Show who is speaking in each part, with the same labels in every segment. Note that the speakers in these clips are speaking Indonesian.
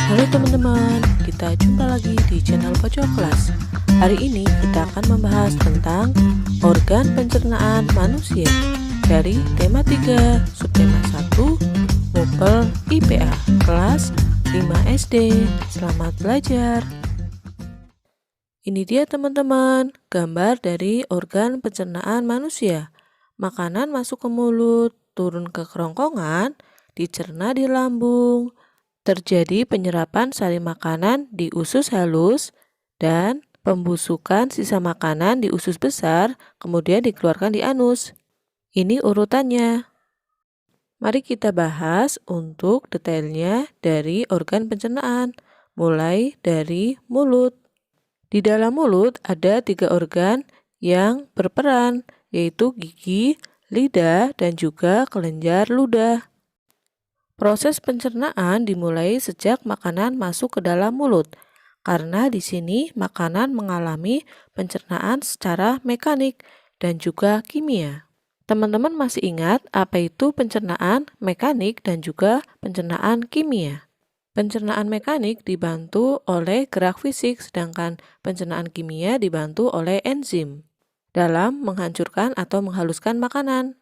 Speaker 1: Halo teman-teman, kita jumpa lagi di channel Pojok Kelas. Hari ini kita akan membahas tentang organ pencernaan manusia dari tema 3, subtema 1, Mupel IPA, kelas 5 SD. Selamat belajar. Ini dia teman-teman, gambar dari organ pencernaan manusia. Makanan masuk ke mulut, turun ke kerongkongan, dicerna di lambung. Terjadi penyerapan sari makanan di usus halus dan pembusukan sisa makanan di usus besar, kemudian dikeluarkan di anus. Ini urutannya. Mari kita bahas untuk detailnya dari organ pencernaan, mulai dari mulut. Di dalam mulut ada 3 organ yang berperan, yaitu gigi, lidah, dan juga kelenjar ludah. Proses pencernaan dimulai sejak makanan masuk ke dalam mulut, karena di sini makanan mengalami pencernaan secara mekanik dan juga kimia. Teman-teman masih ingat apa itu pencernaan mekanik dan juga pencernaan kimia? Pencernaan mekanik dibantu oleh gerak fisik, sedangkan pencernaan kimia dibantu oleh enzim dalam menghancurkan atau menghaluskan makanan.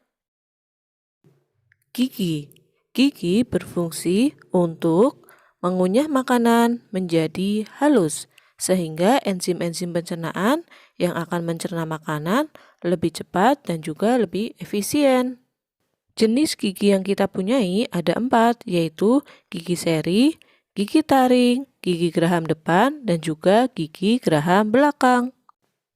Speaker 1: Gigi berfungsi untuk mengunyah makanan menjadi halus, sehingga enzim-enzim pencernaan yang akan mencerna makanan lebih cepat dan juga lebih efisien. Jenis gigi yang kita punyai ada 4, yaitu gigi seri, gigi taring, gigi geraham depan, dan juga gigi geraham belakang.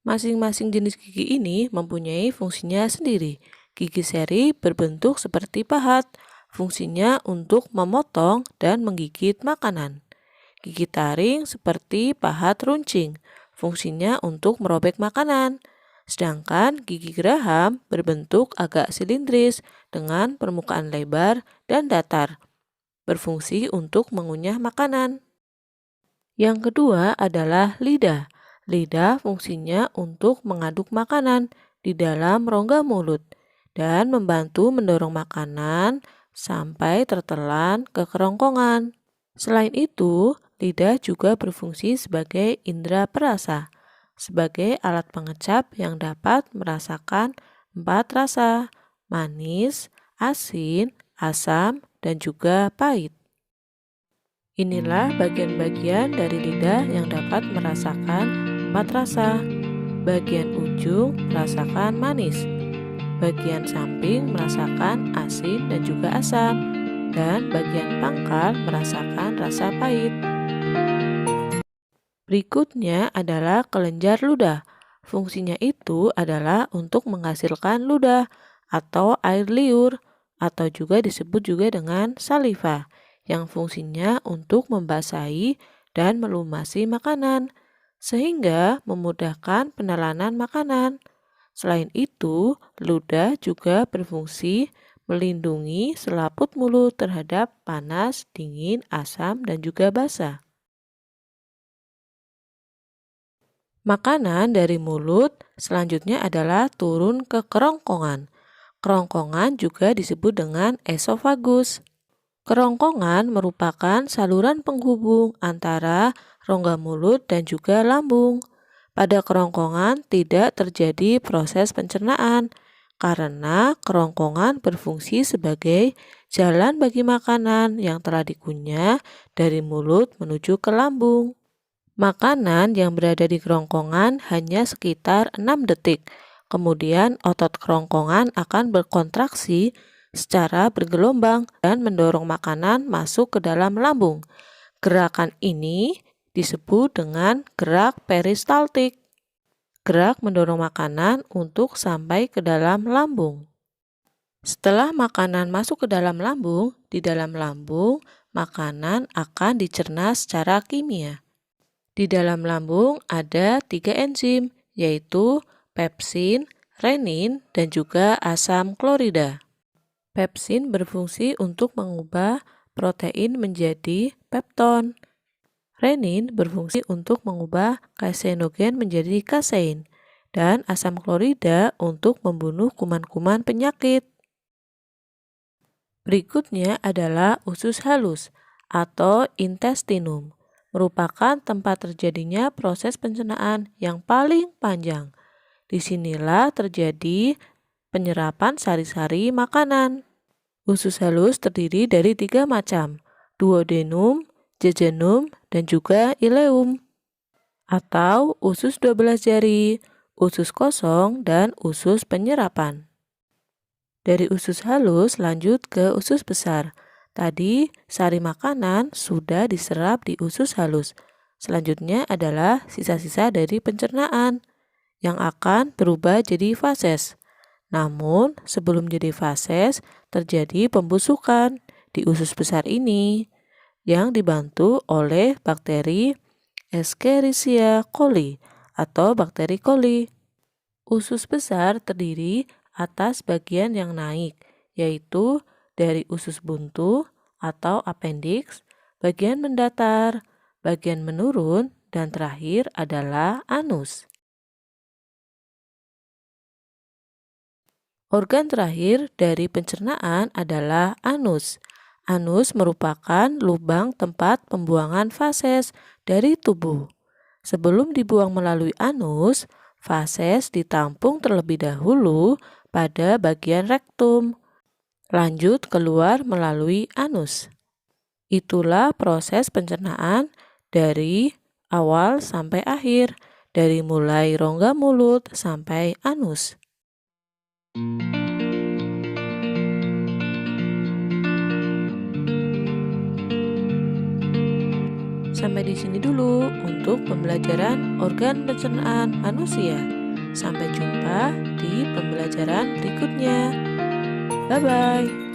Speaker 1: Masing-masing jenis gigi ini mempunyai fungsinya sendiri. Gigi seri berbentuk seperti pahat, fungsinya untuk memotong dan menggigit makanan. Gigi taring seperti pahat runcing, fungsinya untuk merobek makanan. Sedangkan gigi geraham berbentuk agak silindris dengan permukaan lebar dan datar, berfungsi untuk mengunyah makanan. Yang kedua adalah lidah. Lidah fungsinya untuk mengaduk makanan di dalam rongga mulut dan membantu mendorong makanan sampai tertelan ke kerongkongan. Selain itu, lidah juga berfungsi sebagai indera perasa, sebagai alat pengecap yang dapat merasakan 4 rasa, manis, asin, asam, dan juga pahit. Inilah bagian-bagian dari lidah yang dapat merasakan 4 rasa. Bagian ujung merasakan manis, bagian samping merasakan asin dan juga asam, dan bagian pangkal merasakan rasa pahit. Berikutnya adalah kelenjar ludah. Fungsinya itu adalah untuk menghasilkan ludah atau air liur, atau juga disebut juga dengan saliva, yang fungsinya untuk membasahi dan melumasi makanan, sehingga memudahkan penelanan makanan. Selain itu, ludah juga berfungsi melindungi selaput mulut terhadap panas, dingin, asam, dan juga basah. Makanan dari mulut selanjutnya adalah turun ke kerongkongan. Kerongkongan juga disebut dengan esofagus. Kerongkongan merupakan saluran penghubung antara rongga mulut dan juga lambung. Pada kerongkongan tidak terjadi proses pencernaan karena kerongkongan berfungsi sebagai jalan bagi makanan yang telah dikunyah dari mulut menuju ke lambung. Makanan yang berada di kerongkongan hanya sekitar 6 detik. Kemudian otot kerongkongan akan berkontraksi secara bergelombang dan mendorong makanan masuk ke dalam lambung. Gerakan ini disebut dengan gerak peristaltik. Gerak mendorong makanan untuk sampai ke dalam lambung. Setelah makanan masuk ke dalam lambung, di dalam lambung makanan akan dicerna secara kimia. Di dalam lambung ada 3 enzim, yaitu pepsin, renin, dan juga asam klorida. Pepsin berfungsi untuk mengubah protein menjadi pepton. Renin berfungsi untuk mengubah kaseinogen menjadi kasein, dan asam klorida untuk membunuh kuman-kuman penyakit. Berikutnya adalah usus halus. atau intestinum, merupakan tempat terjadinya proses pencernaan yang paling panjang. Disinilah terjadi penyerapan sari-sari makanan. Usus halus terdiri dari 3 macam, duodenum, jejunum, dan juga ileum, atau usus 12 jari, usus kosong, dan usus penyerapan. Dari usus halus lanjut ke usus besar. Tadi sari makanan sudah diserap di usus halus. Selanjutnya adalah sisa-sisa dari pencernaan yang akan berubah jadi fases. Namun sebelum jadi fases terjadi pembusukan di usus besar ini yang dibantu oleh bakteri Escherichia coli atau bakteri coli. Usus besar terdiri atas bagian yang naik, yaitu dari usus buntu atau appendix, bagian mendatar, bagian menurun, dan terakhir adalah anus. Organ terakhir dari pencernaan adalah anus. Anus merupakan lubang tempat pembuangan fases dari tubuh. Sebelum dibuang melalui anus, fases ditampung terlebih dahulu pada bagian rektum, lanjut keluar melalui anus. Itulah proses pencernaan dari awal sampai akhir, dari mulai rongga mulut sampai anus. Sampai di sini dulu untuk pembelajaran organ pencernaan manusia. Sampai jumpa di pembelajaran berikutnya. Bye-bye.